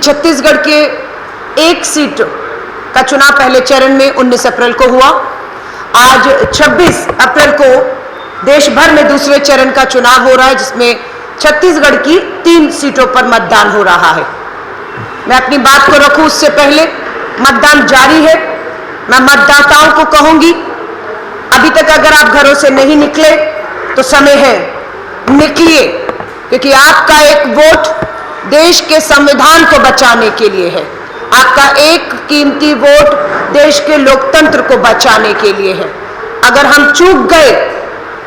छत्तीसगढ़ के एक सीट का चुनाव पहले चरण में 19 अप्रैल को हुआ। आज 26 अप्रैल को देश भर में दूसरे चरण का चुनाव हो रहा है, जिसमें छत्तीसगढ़ की 3 सीटों पर मतदान हो रहा है। मैं अपनी बात को रखूं उससे पहले, मतदान जारी है। मैं मतदाताओं को कहूंगी, अभी तक अगर आप घरों से नहीं निकले तो समय है, निकलिए, क्योंकि आपका एक वोट देश के संविधान को बचाने के लिए है। आपका एक कीमती वोट देश के लोकतंत्र को बचाने के लिए है। अगर हम चूक गए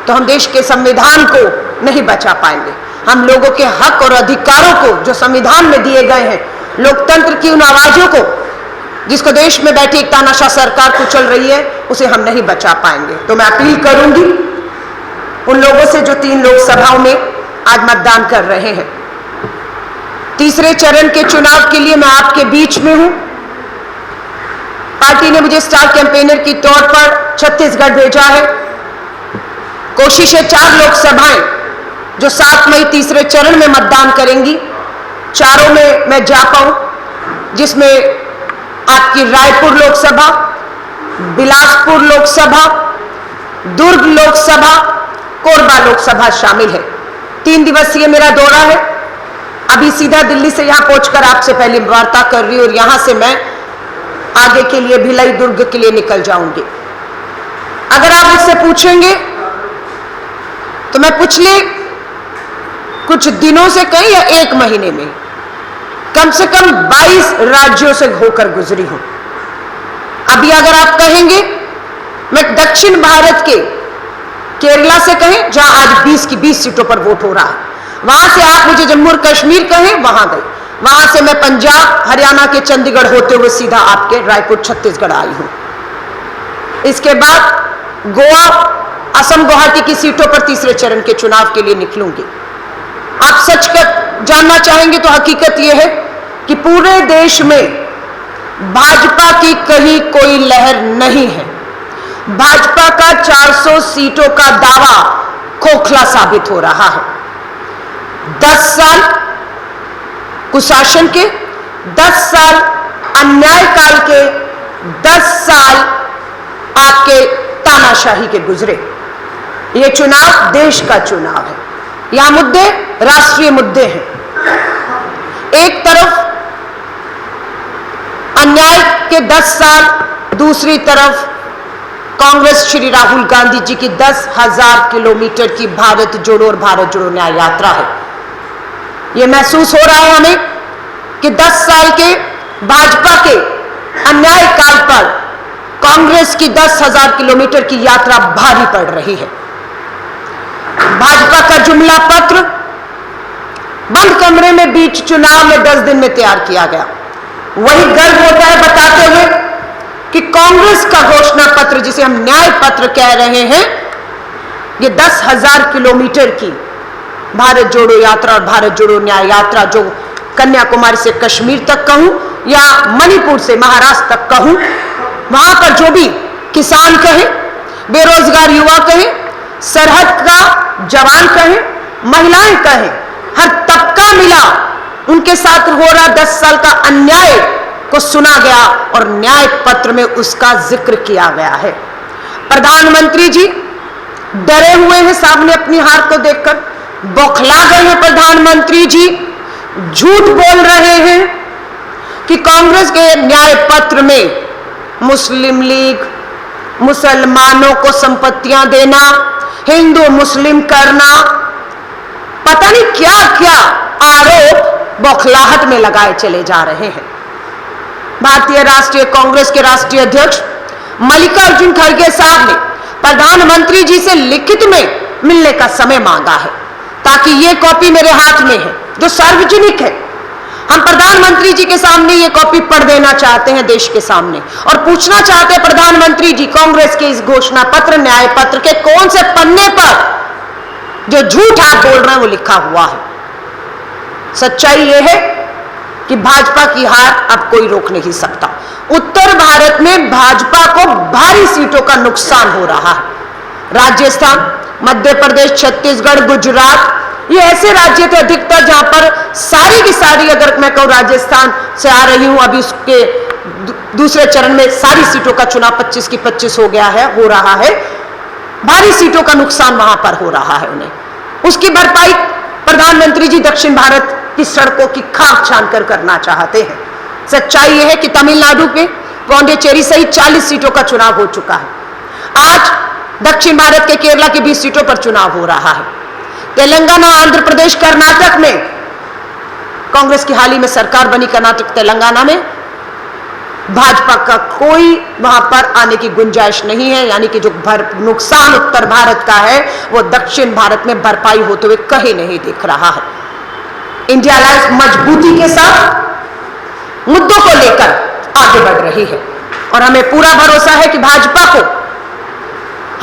तो हम देश के संविधान को नहीं बचा पाएंगे। हम लोगों के हक और अधिकारों को जो संविधान में दिए गए हैं, लोकतंत्र की उन आवाजों को जिसको देश में बैठी एक तानाशाह सरकार कुचल रही है, उसे हम नहीं बचा पाएंगे। तो मैं अपील करूंगी उन लोगों से जो 3 लोकसभाओं में आज मतदान कर रहे हैं। तीसरे चरण के चुनाव के लिए मैं आपके बीच में हूं। पार्टी ने मुझे स्टार कैंपेनर की तौर पर छत्तीसगढ़ भेजा है। कोशिश है 4 लोकसभाएं जो 7 मई तीसरे चरण में मतदान करेंगी, चारों में मैं जा पाऊं, जिसमें आपकी रायपुर लोकसभा, बिलासपुर लोकसभा, दुर्ग लोकसभा, कोरबा लोकसभा शामिल है। 3 दिवसीय मेरा दौरा है। अभी सीधा दिल्ली से यहां पहुंचकर आपसे पहली वार्ता कर रही हूं और यहां से मैं आगे के लिए भिलाई दुर्ग के लिए निकल जाऊंगी। अगर आप मुझसे पूछेंगे तो मैं पिछले कुछ दिनों से कहीं या 1 महीने में कम से कम 22 राज्यों से होकर गुजरी हूं। अभी अगर आप कहेंगे, मैं दक्षिण भारत के केरला से कहें, जहां आज 20 की 20 सीटों पर वोट हो रहा है, वहां से आप मुझे जम्मू और कश्मीर कहें, वहां गए। वहां से मैं पंजाब हरियाणा के चंडीगढ़ होते हुए सीधा आपके रायपुर छत्तीसगढ़ आई हूं। इसके बाद गोवा, असम, गुवाहाटी की सीटों पर तीसरे चरण के चुनाव के लिए निकलूंगी। आप सच कर जानना चाहेंगे तो हकीकत यह है कि पूरे देश में भाजपा की कहीं कोई लहर नहीं है। भाजपा का 400 सीटों का दावा खोखला साबित हो रहा है। 10 साल कुशासन के, 10 साल अन्यायकाल के, 10 साल आपके तानाशाही के गुजरे। ये चुनाव देश का चुनाव है। यहां मुद्दे राष्ट्रीय मुद्दे हैं। एक तरफ अन्याय के 10 साल, दूसरी तरफ कांग्रेस श्री राहुल गांधी जी की 10,000 किलोमीटर की भारत जोड़ो और भारत जोड़ो न्याय यात्रा है। यह महसूस हो रहा है हमें कि 10 साल के भाजपा के अन्याय काल पर कांग्रेस की 10,000 किलोमीटर की यात्रा भारी पड़ रही है। भाजपा का जुमला पत्र बंद कमरे में बीच चुनाव में 10 दिन में तैयार किया गया। वही गर्व होता है बताते हुए कि कांग्रेस का घोषणा पत्र, जिसे हम न्याय पत्र कह रहे हैं, ये 10,000 किलोमीटर की भारत जोड़ो यात्रा और भारत जोड़ो न्याय यात्रा, जो कन्याकुमारी से कश्मीर तक कहूं या मणिपुर से महाराष्ट्र तक कहूं, वहां पर जो भी किसान कहे, बेरोजगार युवा कहे, सरहद का जवान कहे, महिलाएं कहे, हर तबका मिला, उनके साथ हो रहा 10 साल का अन्याय को सुना गया और न्याय पत्र में उसका जिक्र किया गया है। प्रधानमंत्री जी डरे हुए हैं सामने अपनी हार को देखकर, बौखला गए हैं। प्रधानमंत्री जी झूठ बोल रहे हैं कि कांग्रेस के न्याय पत्र में मुस्लिम लीग, मुसलमानों को संपत्तियां देना, हिंदू मुस्लिम करना, पता नहीं क्या क्या आरोप बौखलाहट में लगाए चले जा रहे हैं। भारतीय राष्ट्रीय कांग्रेस के राष्ट्रीय अध्यक्ष मल्लिकार्जुन खड़गे साहब ने प्रधानमंत्री जी से लिखित में मिलने का समय मांगा है, ताकि ये कॉपी मेरे हाथ में है जो सार्वजनिक है। हम प्रधानमंत्री जी के सामने ये कॉपी पढ़ देना चाहते हैं देश के सामने, और पूछना चाहते हैं प्रधानमंत्री जी, कांग्रेस के इस घोषणा पत्र न्याय पत्र के कौन से पन्ने पर जो झूठ आप बोल रहे हैं वो लिखा हुआ है। सच्चाई यह है कि भाजपा की हार अब कोई रोक नहीं सकता। उत्तर भारत में भाजपा को भारी सीटों का नुकसान हो रहा है। राजस्थान, मध्य प्रदेश, छत्तीसगढ़, गुजरात, ये ऐसे राज्य थे अधिकतर जहां पर सारी की सारी, अगर मैं कहूं राजस्थान से आ रही हूं, अभी उसके दूसरे चरण में सारी सीटों का चुनाव 25 की 25 हो गया है, हो रहा है। भारी सीटों का नुकसान वहां पर हो रहा है उन्हें। उसकी भरपाई प्रधानमंत्री जी दक्षिण भारत की सड़कों की खाक छान कर करना चाहते हैं। सच्चाई यह है कि तमिलनाडु में पौंडीचेरी सहित 40 सीटों का चुनाव हो चुका है। आज दक्षिण भारत के केरला की 20 सीटों पर चुनाव हो रहा है। तेलंगाना, आंध्र प्रदेश, कर्नाटक में कांग्रेस की हाल ही में सरकार बनी, कर्नाटक तेलंगाना में भाजपा का कोई वहां पर आने की गुंजाइश नहीं है। यानी कि जो नुकसान उत्तर भारत का है वो दक्षिण भारत में भरपाई होते हुए कहीं नहीं दिख रहा है। इंडिया अलायंस मजबूती के साथ मुद्दों को लेकर आगे बढ़ रही है और हमें पूरा भरोसा है कि भाजपा को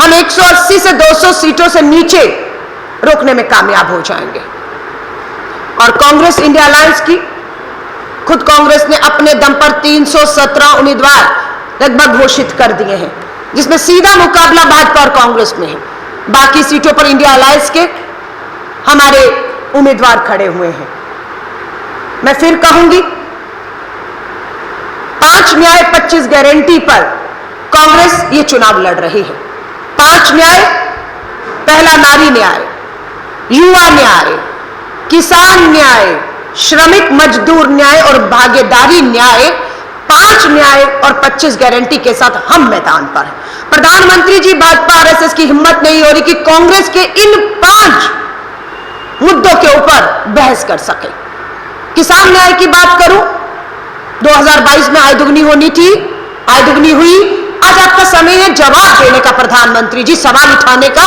हम 180 से 200 सीटों से नीचे रोकने में कामयाब हो जाएंगे। और कांग्रेस इंडिया अलायंस की, खुद कांग्रेस ने अपने दम पर 317 उम्मीदवार लगभग घोषित कर दिए हैं, जिसमें सीधा मुकाबला भाजपा और कांग्रेस में है। बाकी सीटों पर इंडिया अलायंस के हमारे उम्मीदवार खड़े हुए हैं। मैं फिर कहूंगी, 5 न्याय 25 गारंटी पर कांग्रेस ये चुनाव लड़ रही है। 5 न्याय, पहला नारी न्याय, युवा न्याय, किसान न्याय, श्रमिक मजदूर न्याय और भागीदारी न्याय, 5 न्याय और 25 गारंटी के साथ हम मैदान पर हैं। प्रधानमंत्री जी भाजपा आरएसएस की हिम्मत नहीं हो रही कि कांग्रेस के इन 5 मुद्दों के ऊपर बहस कर सके। किसान न्याय की बात करूं, 2022 में आय दुगनी होनी थी, आय दुगनी हुई। आज आपका समय है जवाब देने का, प्रधानमंत्री जी सवाल उठाने का,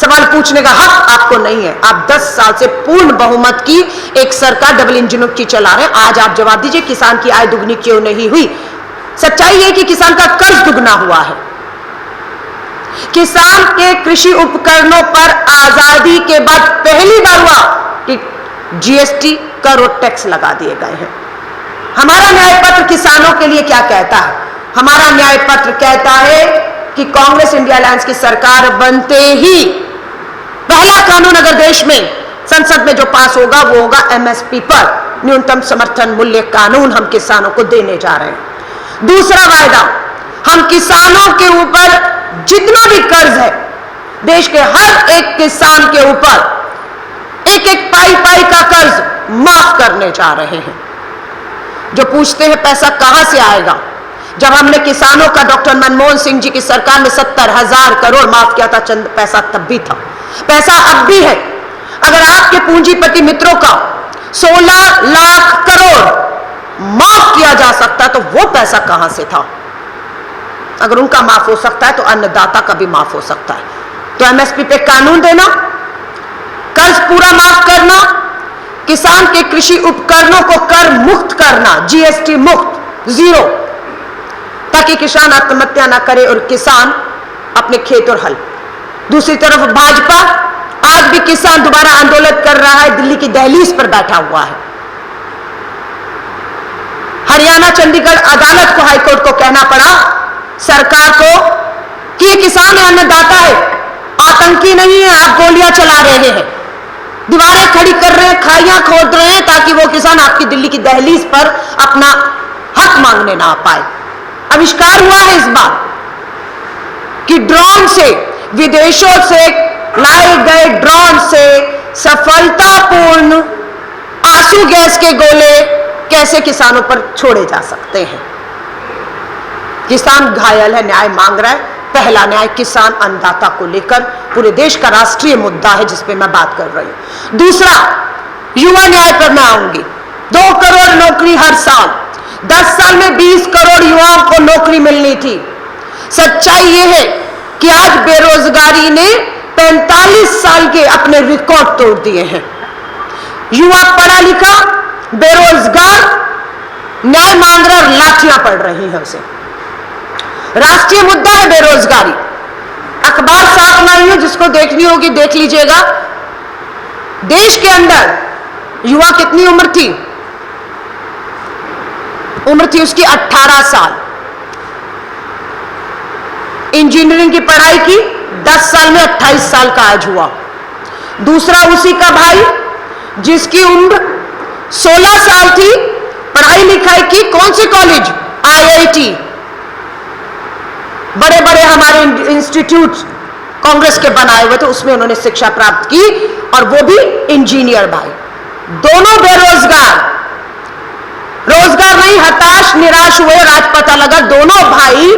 सवाल पूछने का हक आपको नहीं है। आप 10 साल से पूर्ण बहुमत की एक सरकार डबल इंजनों की चला रहे हैं। आज आप जवाब दीजिए, किसान की आय दुगनी क्यों नहीं हुई? सच्चाई है कि किसान का कर्ज दुगना हुआ है। किसान के कृषि उपकरणों पर आजादी के बाद पहली बार हुआ कि जीएसटी कर और टैक्स लगा दिए गए हैं। हमारा न्याय पत्र किसानों के लिए क्या कहता है? हमारा न्याय पत्र कहता है कि कांग्रेस इंडिया अलायंस की सरकार बनते ही पहला कानून अगर देश में संसद में जो पास होगा वो होगा एमएसपी पर न्यूनतम समर्थन मूल्य कानून हम किसानों को देने जा रहे हैं। दूसरा वायदा, हम किसानों के ऊपर जितना भी कर्ज है, देश के हर एक किसान के ऊपर एक एक पाई का कर्ज माफ करने जा रहे हैं। जो पूछते हैं पैसा कहां से आएगा, जब हमने किसानों का डॉक्टर मनमोहन सिंह जी की सरकार में 70,000 करोड़ माफ किया था, चंद पैसा तब भी था, पैसा अब भी है। अगर आपके पूंजीपति मित्रों का 16 लाख करोड़ माफ किया जा सकता तो वो पैसा कहां से था? अगर उनका माफ हो सकता है तो अन्नदाता का भी माफ हो सकता है। तो एमएसपी पे कानून देना, कर्ज पूरा माफ करना, किसान के कृषि उपकरणों को कर मुक्त करना, जीएसटी मुक्त, 0, ताकि किसान आत्महत्या ना करे और किसान अपने खेत और हल। दूसरी तरफ भाजपा आज भी किसान दोबारा आंदोलन कर रहा है, दिल्ली की दहलीज पर बैठा हुआ है। हरियाणा चंडीगढ़ अदालत को, हाईकोर्ट को कहना पड़ा सरकार को कि ये किसान है, अन्नदाता है, आतंकी नहीं है। आप गोलियां चला रहे हैं, दीवारें खड़ी कर रहे हैं, खाइयां खोद रहे हैं ताकि वो किसान आपकी दिल्ली की दहलीज पर अपना हक मांगने ना पाए। आविष्कार हुआ है इस बार कि ड्रोन से, विदेशों से लाए गए ड्रोन से सफलतापूर्ण आंसू गैस के गोले कैसे किसानों पर छोड़े जा सकते हैं। किसान घायल है, न्याय मांग रहा है। पहला न्याय किसान अन्नदाता को लेकर पूरे देश का राष्ट्रीय मुद्दा है जिस पे मैं बात कर रही हूं। दूसरा, युवा न्याय पर मैं आऊंगी। 2 करोड़ नौकरी हर साल, 10 साल में 20 करोड़ युवाओं को नौकरी मिलनी थी। सच्चाई यह है कि आज बेरोजगारी ने 45 साल के अपने रिकॉर्ड तोड़ दिए हैं। युवा पढ़ा लिखा, बेरोजगार, न्याय मांग रहा, लाठियां पड़ रही हैं उसे। राष्ट्रीय मुद्दा है बेरोजगारी। अखबार साथ लाई है, जिसको देखनी होगी देख लीजिएगा। देश के अंदर युवा कितनी उम्र थी? उम्र थी उसकी 18 साल। इंजीनियरिंग की पढ़ाई की, 10 साल में 28 साल का आज हुआ। दूसरा उसी का भाई जिसकी उम्र 16 साल थी, पढ़ाई लिखाई की, कौन सी कॉलेज, IIT, बड़े बड़े हमारे इंस्टीट्यूट कांग्रेस के बनाए हुए थे, उसमें उन्होंने शिक्षा प्राप्त की, और वो भी इंजीनियर भाई। दोनों बेरोजगार, रोजगार नहीं, हताश निराश हुए। आज पता लगा दोनों भाई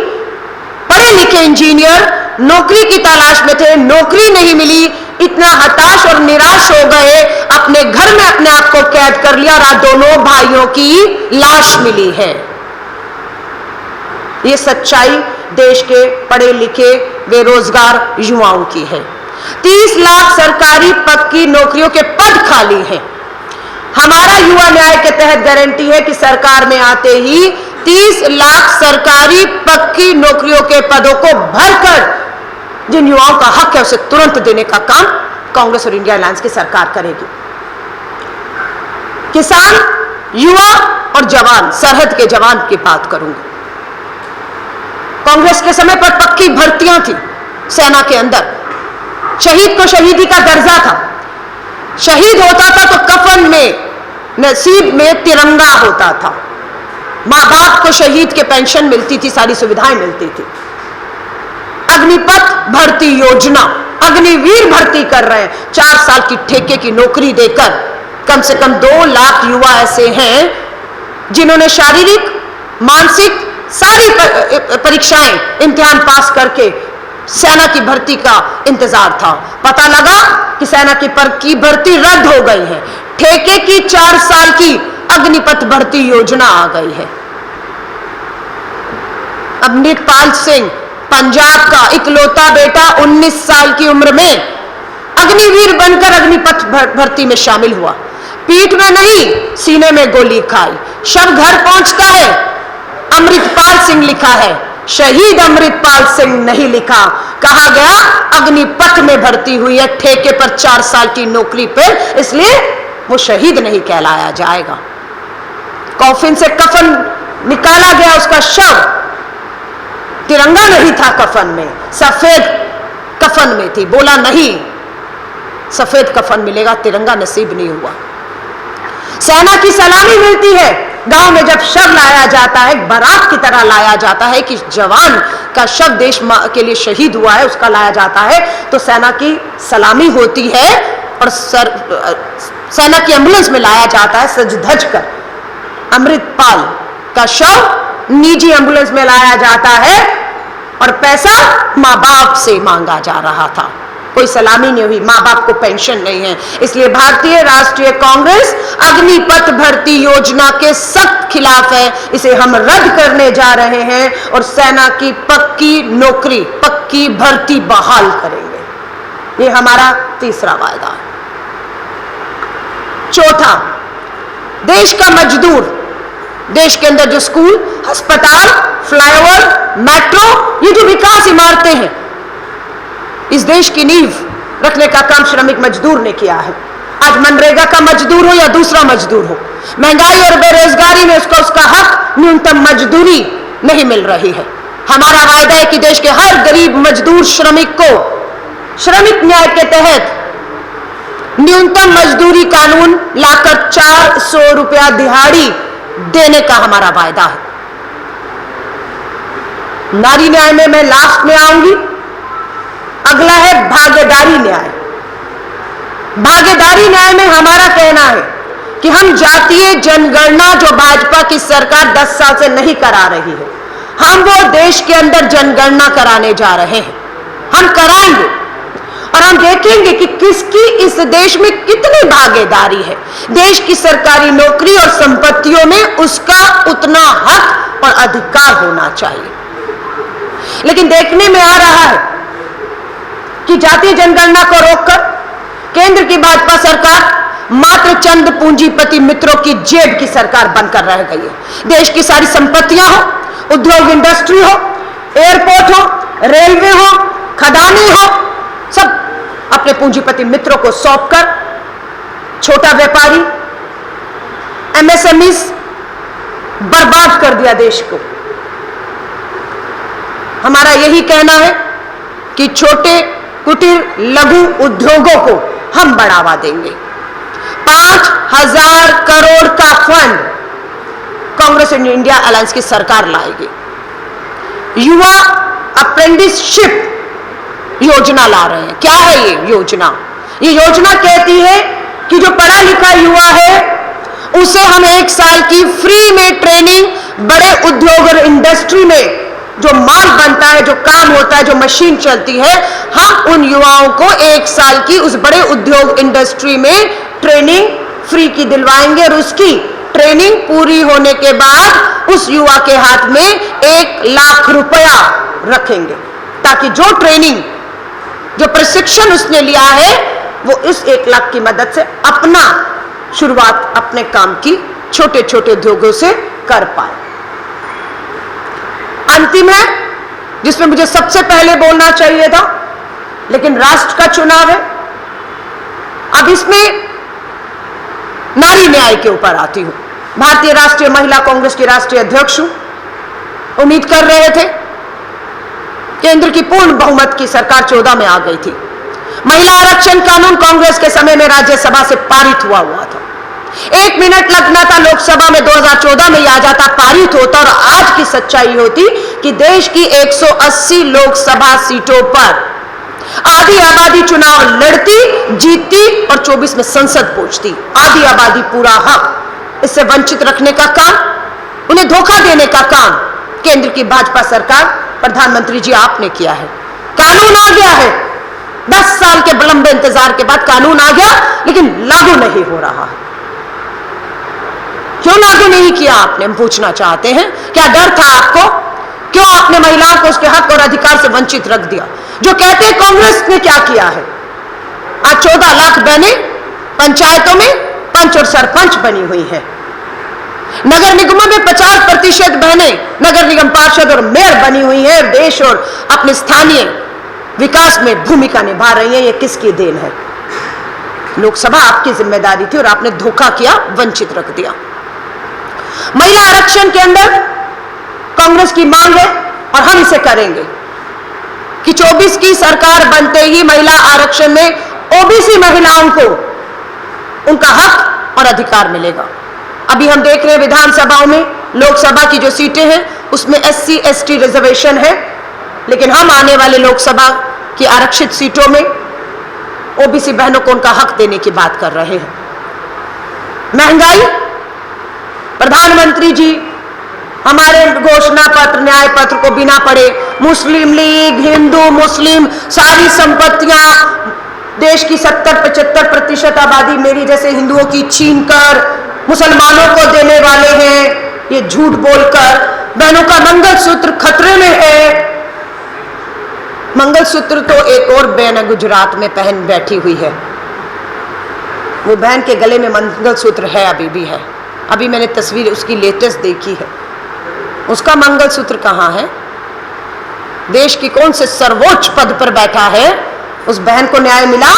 पढ़े लिखे इंजीनियर नौकरी की तलाश में थे, नौकरी नहीं मिली, इतना हताश और निराश हो गए, अपने घर में अपने आप को कैद कर लिया, और आज दोनों भाइयों की लाश मिली है। ये सच्चाई देश के पढ़े लिखे बेरोजगार युवाओं की है। 30 लाख सरकारी पद की नौकरियों के पद खाली हैं। हमारा युवा न्याय के तहत गारंटी है कि सरकार में आते ही 30 लाख सरकारी पद की नौकरियों के पदों को भरकर जिन युवाओं का हक है उसे तुरंत देने का काम कांग्रेस और इंडिया अलायंस की सरकार करेगी। किसान, युवा और जवान, सरहद के जवान की बात करूंगी। कांग्रेस के समय पर पक्की भर्तियां थी सेना के अंदर, शहीद को शहीदी का दर्जा था, शहीद होता था तो कफन में, नसीब में तिरंगा होता था, मां बाप को शहीद के पेंशन मिलती थी, सारी सुविधाएं मिलती थी। अग्निपथ भर्ती योजना, अग्निवीर भर्ती कर रहे हैं, 4 साल की ठेके की नौकरी देकर कम से कम 2 लाख युवा ऐसे हैं जिन्होंने शारीरिक, मानसिक सारी परीक्षाएं, इम्तिहान पास करके सेना की भर्ती का इंतजार था। पता लगा कि सेना की भर्ती रद्द हो गई है, ठेके की 4 साल की अग्निपथ भर्ती योजना आ गई है। अमृतपाल सिंह, पंजाब का इकलौता बेटा, 19 साल की उम्र में अग्निवीर बनकर अग्निपथ भर्ती में शामिल हुआ। पीठ में नहीं, सीने में गोली खाई, शव घर पहुंचता है, अमृतपाल सिंह लिखा है, शहीद अमृतपाल सिंह नहीं लिखा। कहा गया अग्निपथ में भर्ती हुई है, ठेके पर 4 साल की नौकरी पर, इसलिए वो शहीद नहीं कहलाया जाएगा। कॉफिन से कफन निकाला गया, उसका शव, तिरंगा नहीं था कफन में, सफेद कफन में थी। बोला नहीं सफेद कफन मिलेगा, तिरंगा नसीब नहीं हुआ। सेना की सलामी मिलती है गांव में, जब शव लाया जाता है, बारात की तरह लाया जाता है कि जवान का शव देश के लिए शहीद हुआ है, उसका लाया जाता है, तो सेना की सलामी होती है और सेना की एम्बुलेंस में लाया जाता है सज धज कर। अमृतपाल का शव निजी एम्बुलेंस में लाया जाता है और पैसा मां बाप से मांगा जा रहा था, कोई सलामी नहीं हुई, मां बाप को पेंशन नहीं है। इसलिए भारतीय राष्ट्रीय कांग्रेस अग्निपथ भर्ती योजना के सख्त खिलाफ है, इसे हम रद्द करने जा रहे हैं और सेना की पक्की नौकरी, पक्की भर्ती बहाल करेंगे। ये हमारा तीसरा वायदा है। चौथा, देश का मजदूर, देश के अंदर जो स्कूल, अस्पताल, फ्लाईओवर, मेट्रो, ये जो विकास इमारतें हैं, इस देश की नींव रखने का काम श्रमिक मजदूर ने किया है। आज मनरेगा का मजदूर हो या दूसरा मजदूर हो, महंगाई और बेरोजगारी में उसका हक, न्यूनतम मजदूरी नहीं मिल रही है। हमारा वायदा है कि देश के हर गरीब मजदूर श्रमिक को श्रमिक न्याय के तहत न्यूनतम मजदूरी कानून लाकर 400 रुपया दिहाड़ी देने का हमारा वायदा है। नारी न्याय में मैं लास्ट में आऊंगी। अगला है भागीदारी न्याय। भागीदारी न्याय में हमारा कहना है कि हम जातीय जनगणना जो भाजपा की सरकार 10 साल से नहीं करा रही है, हम वो देश के अंदर जनगणना कराने जा रहे हैं। हम कराएंगे और हम देखेंगे कि किसकी इस देश में कितनी भागीदारी है। देश की सरकारी नौकरी और संपत्तियों में उसका उतना हक और अधिकार होना चाहिए। लेकिन देखने में आ रहा है कि जातीय जनगणना को रोककर केंद्र की भाजपा सरकार मात्र चंद पूंजीपति मित्रों की जेब की सरकार बनकर रह गई है। देश की सारी संपत्तियां हो, उद्योग इंडस्ट्री हो, एयरपोर्ट हो, रेलवे हो, खदानी हो, सब अपने पूंजीपति मित्रों को सौंपकर छोटा व्यापारी, एमएसएमई बर्बाद कर दिया देश को। हमारा यही कहना है कि छोटे कुटीर लघु उद्योगों को हम बढ़ावा देंगे। 5,000 करोड़ का फंड कांग्रेस इंड इंडिया अलायंस की सरकार लाएगी। युवा अप्रेंटिसशिप योजना ला रहे हैं। क्या है ये योजना? ये योजना कहती है कि जो पढ़ा लिखा युवा है उसे हम 1 साल की फ्री में ट्रेनिंग, बड़े उद्योग और इंडस्ट्री में जो माल बनता है, जो काम होता है, जो मशीन चलती है, हम उन युवाओं को 1 साल की उस बड़े उद्योग इंडस्ट्री में ट्रेनिंग फ्री की दिलवाएंगे और उसकी ट्रेनिंग पूरी होने के बाद उस युवा के हाथ में 1 लाख रुपया रखेंगे, ताकि जो ट्रेनिंग, जो प्रशिक्षण उसने लिया है वो इस 1 लाख की मदद से अपना शुरुआत अपने काम की छोटे छोटे उद्योगों से कर पाए। अंतिम है जिसमें मुझे सबसे पहले बोलना चाहिए था, लेकिन राष्ट्र का चुनाव है, अब इसमें नारी न्याय के ऊपर आती हूं। भारतीय राष्ट्रीय महिला कांग्रेस की राष्ट्रीय अध्यक्ष हूं। उम्मीद कर रहे थे, केंद्र की पूर्ण बहुमत की सरकार 14 में आ गई थी। महिला आरक्षण कानून कांग्रेस के समय में राज्यसभा से पारित हुआ था। 1 मिनट लगना था लोकसभा में 2014 में आ जाता, पारित होता, और आज की सच्चाई होती कि देश की 180 लोकसभा सीटों पर आधी आबादी चुनाव लड़ती, जीतती और 24 में संसद पहुंचती। आधी आबादी पूरा हक, इससे वंचित रखने का काम, उन्हें धोखा देने का काम केंद्र की भाजपा सरकार, प्रधानमंत्री जी आपने किया है। कानून आ गया है, 10 साल के लंबे इंतजार के बाद कानून आ गया, लेकिन लागू नहीं हो रहा है। क्यों लागू नहीं किया आपने, हम पूछना चाहते हैं। क्या डर था आपको? क्यों आपने महिलाओं को उसके हक और अधिकार से वंचित रख दिया? जो कहते हैं कांग्रेस ने क्या किया है, आज 14 लाख बहनें पंचायतों में पंच और सरपंच बनी हुई हैं। नगर निगमों में 50% बहनें नगर निगम पार्षद और मेयर बनी हुई हैं, और देश और अपने स्थानीय विकास में भूमिका निभा रही हैं। ये किसकी देन है? लोकसभा आपकी जिम्मेदारी थी और आपने धोखा किया, वंचित रख दिया। महिला आरक्षण के अंदर कांग्रेस की मांग है और हम इसे करेंगे कि 24 की सरकार बनते ही महिला आरक्षण में ओबीसी महिलाओं को उनका हक और अधिकार मिलेगा। अभी हम देख रहे हैं विधानसभाओं में, लोकसभा की जो सीटें हैं उसमें SC ST रिजर्वेशन है, लेकिन हम आने वाले लोकसभा की आरक्षित सीटों में ओबीसी बहनों को उनका हक देने की बात कर रहे हैं। महंगाई, प्रधानमंत्री जी हमारे घोषणा पत्र, न्याय पत्र को बिना पढ़े मुस्लिम लीग, हिंदू मुस्लिम सारी संपत्तियां देश की 70-75% आबादी मेरी जैसे हिंदुओं की छीन कर मुसलमानों को देने वाले हैं। ये झूठ बोलकर बहनों का मंगलसूत्र खतरे में है। मंगलसूत्र तो एक और बहन गुजरात में पहन बैठी हुई है, वो बहन के गले में मंगलसूत्र है, अभी भी है। अभी मैंने तस्वीर उसकी लेटेस्ट देखी है, उसका मंगलसूत्र कहाँ है? देश की कौन से सर्वोच्च पद पर बैठा है, उस बहन को न्याय मिला,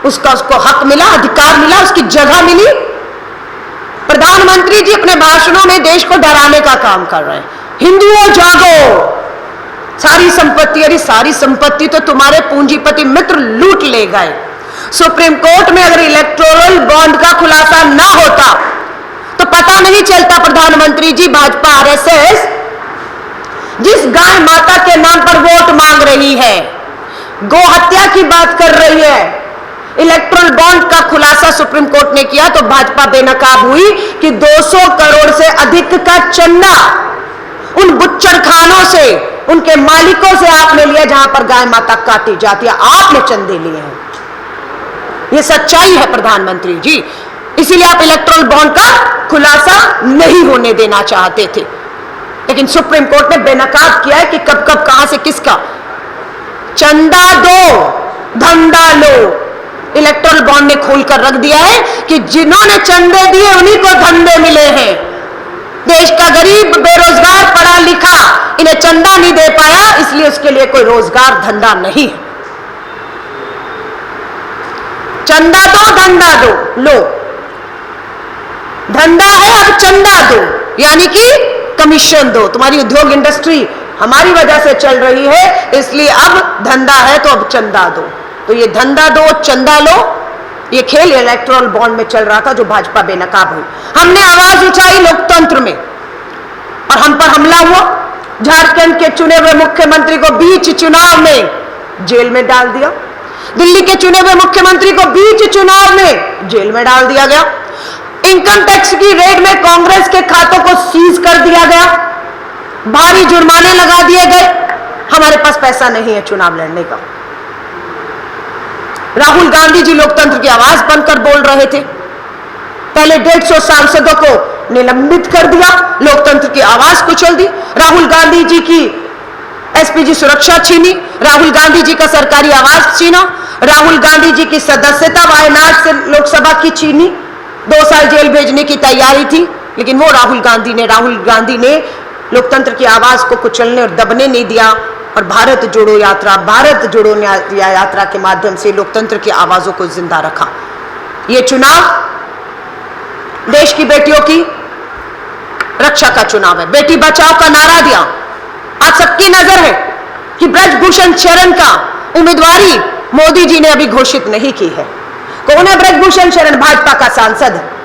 उसको हक मिला, अधिकार मिला, उसकी जगह मिली। प्रधानमंत्री जी अपने भाषणों में देश को डराने का काम कर रहे हैं। हिंदुओं जागो, सारी संपत्ति, अरे सारी संपत्ति तो तुम्हारे पूंजीपति मित्र लूट ले गए। सुप्रीम कोर्ट में अगर इलेक्टोरल बॉन्ड का खुलासा ना होता तो पता नहीं चलता प्रधानमंत्री जी भाजपा RSS जिस गाय माता के नाम पर वोट मांग रही है, गौ हत्या की बात कर रही है, इलेक्टोरल बॉन्ड का खुलासा सुप्रीम कोर्ट ने किया तो भाजपा बेनकाब हुई कि 200 करोड़ से अधिक का चंदा उन बुच्चड़ खानों से, उनके मालिकों से आपने लिया जहां पर गाय माता काटी जाती है, आपने चंदे लिए हैं। यह सच्चाई है प्रधानमंत्री जी, इसीलिए आप इलेक्टोरल बॉन्ड का खुलासा नहीं होने देना चाहते थे, लेकिन सुप्रीम कोर्ट ने बेनकाब किया है कि कब कब कहां से किसका चंदा दो धंधा लो। इलेक्टोरल बॉन्ड ने खोलकर रख दिया है कि जिन्होंने चंदे दिए उन्हीं को धंधे मिले हैं। देश का गरीब बेरोजगार पढ़ा लिखा इन्हें चंदा नहीं दे पाया, इसलिए उसके लिए कोई रोजगार धंधा नहीं है। चंदा दो धंधा दो, लो धंधा है अब चंदा दो, यानी कि कमीशन दो। तुम्हारी उद्योग इंडस्ट्री हमारी वजह से चल रही है, इसलिए अब धंधा है तो अब चंदा दो। तो ये धंधा दो चंदा लो ये खेल इलेक्टोरल बॉन्ड में चल रहा था जो भाजपा बेनकाब हुई। हमने आवाज उठाई लोकतंत्र में और हम पर हमला हुआ। झारखंड के चुने हुए मुख्यमंत्री को बीच चुनाव में जेल में डाल दिया। दिल्ली के चुने हुए मुख्यमंत्री को बीच चुनाव में जेल में डाल दिया गया। इनकम टैक्स की रेड में कांग्रेस के खातों को सीज कर दिया गया। भारी जुर्माने लगा दिए गए। हमारे पास पैसा नहीं है चुनाव लड़ने का। राहुल गांधी जी लोकतंत्र की आवाज बनकर बोल रहे थे। पहले 150 सांसदों को निलंबित कर दिया, लोकतंत्र की आवाज कुचल दी। राहुल गांधी जी की एसपीजी सुरक्षा छीनी, राहुल गांधी जी का सरकारी आवास छीना, राहुल गांधी जी की सदस्यता वायनाड से लोकसभा की छीनी। 2 साल जेल भेजने की तैयारी थी, लेकिन वो राहुल गांधी ने लोकतंत्र की आवाज को कुचलने और दबने नहीं दिया और भारत जोड़ो यात्रा के माध्यम से लोकतंत्र की आवाजों को जिंदा रखा। ये चुनाव देश की बेटियों की रक्षा का चुनाव है। बेटी बचाओ का नारा दिया। आज सबकी नजर है कि ब्रजभूषण शरण का उम्मीदवारी मोदी जी ने अभी घोषित नहीं की है। कौन है ब्रजभूषण शरण? भाजपा का सांसद है।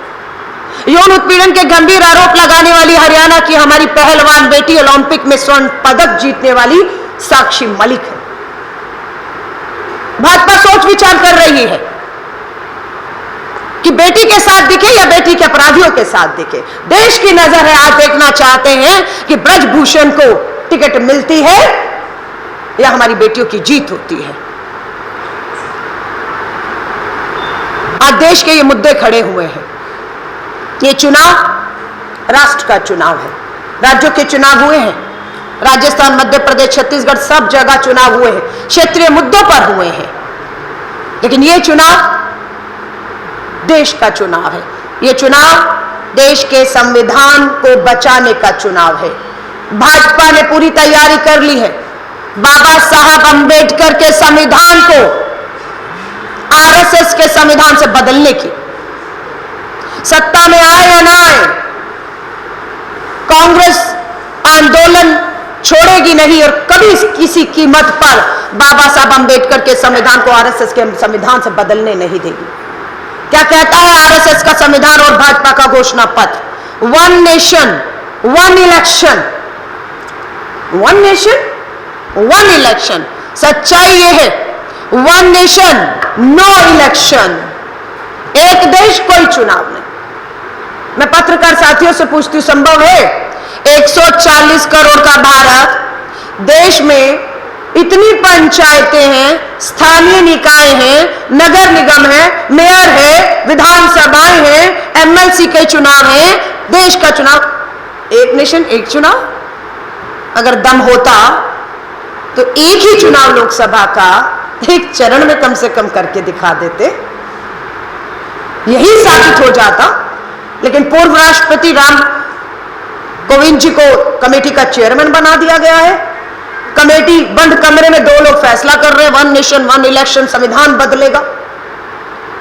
यौन उत्पीड़न के गंभीर आरोप लगाने वाली हरियाणा की हमारी पहलवान बेटी, ओलंपिक में स्वर्ण पदक जीतने वाली साक्षी मलिक है। भाजपा सोच विचार कर रही है कि बेटी के साथ दिखे या बेटी के अपराधियों के साथ दिखे। देश की नजर है, आज देखना चाहते हैं कि ब्रजभूषण को टिकट मिलती है या हमारी बेटियों की जीत होती है। आज देश के ये मुद्दे खड़े हुए हैं। ये चुनाव राष्ट्र का चुनाव है। राज्यों के चुनाव हुए हैं, राजस्थान, मध्य प्रदेश, छत्तीसगढ़, सब जगह चुनाव हुए हैं, क्षेत्रीय मुद्दों पर हुए हैं। लेकिन ये चुनाव देश का चुनाव है। ये चुनाव देश के संविधान को बचाने का चुनाव है। भाजपा ने पूरी तैयारी कर ली है बाबा साहब अंबेडकर के संविधान को आरएसएस के संविधान से बदलने की। सत्ता में आए या ना आए, कांग्रेस आंदोलन छोड़ेगी नहीं और कभी किसी कीमत पर बाबा साहब अंबेडकर के संविधान को आरएसएस के संविधान से बदलने नहीं देगी। क्या कहता है आरएसएस का संविधान और भाजपा का घोषणा पत्र? 1 नेशन 1 इलेक्शन, 1 नेशन 1 इलेक्शन। सच्चाई यह है 1 नेशन नो इलेक्शन, एक देश कोई चुनाव नहीं। मैं पत्रकार साथियों से पूछती हूं, संभव है 140 करोड़ का भारत, देश में इतनी पंचायतें हैं, स्थानीय निकाय हैं, नगर निगम है, मेयर है, विधानसभाएं हैं, एमएलसी के चुनाव हैं, देश का चुनाव, एक नेशन एक चुनाव। अगर दम होता तो एक ही चुनाव लोकसभा का एक चरण में कम से कम करके दिखा देते, यही साबित हो जाता। लेकिन पूर्व राष्ट्रपति राम कोविंद जी को कमेटी का चेयरमैन बना दिया गया है। कमेटी बंद कमरे में 2 लोग फैसला कर रहे हैं, 1 नेशन 1 इलेक्शन, संविधान बदलेगा,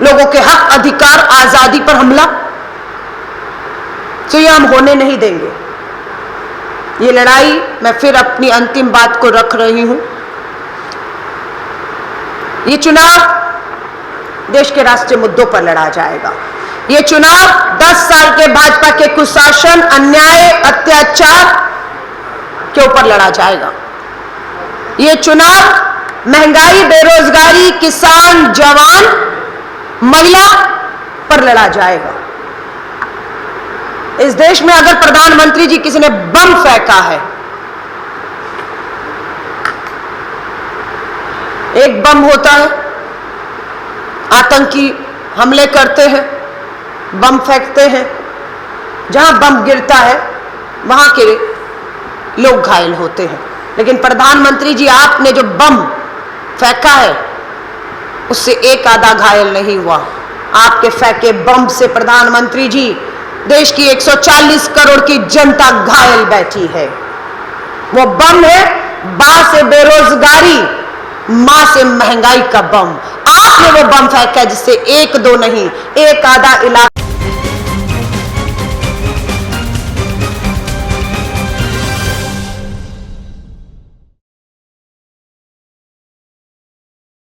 लोगों के हक, अधिकार, आजादी पर हमला। तो ये हम होने नहीं देंगे। ये लड़ाई मैं फिर अपनी अंतिम बात को रख रही हूं। ये चुनाव देश के राष्ट्रीय मुद्दों पर लड़ा जाएगा। ये चुनाव 10 साल के भाजपा के कुशासन, अन्याय, अत्याचार के ऊपर लड़ा जाएगा। ये चुनाव महंगाई, बेरोजगारी, किसान, जवान, महिला पर लड़ा जाएगा। इस देश में अगर प्रधानमंत्री जी किसी ने बम फेंका है, एक बम होता है, आतंकी हमले करते हैं, बम फेंकते हैं, जहां बम गिरता है वहां के लोग घायल होते हैं। लेकिन प्रधानमंत्री जी, आपने जो बम फेंका है उससे एक आधा घायल नहीं हुआ। आपके फेंके बम से प्रधानमंत्री जी देश की 140 करोड़ की जनता घायल बैठी है। वो बम है बा से बेरोजगारी, मां से महंगाई का बम। आपने वो बम फेंका जिससे 1-2 नहीं, एक आधा इलाका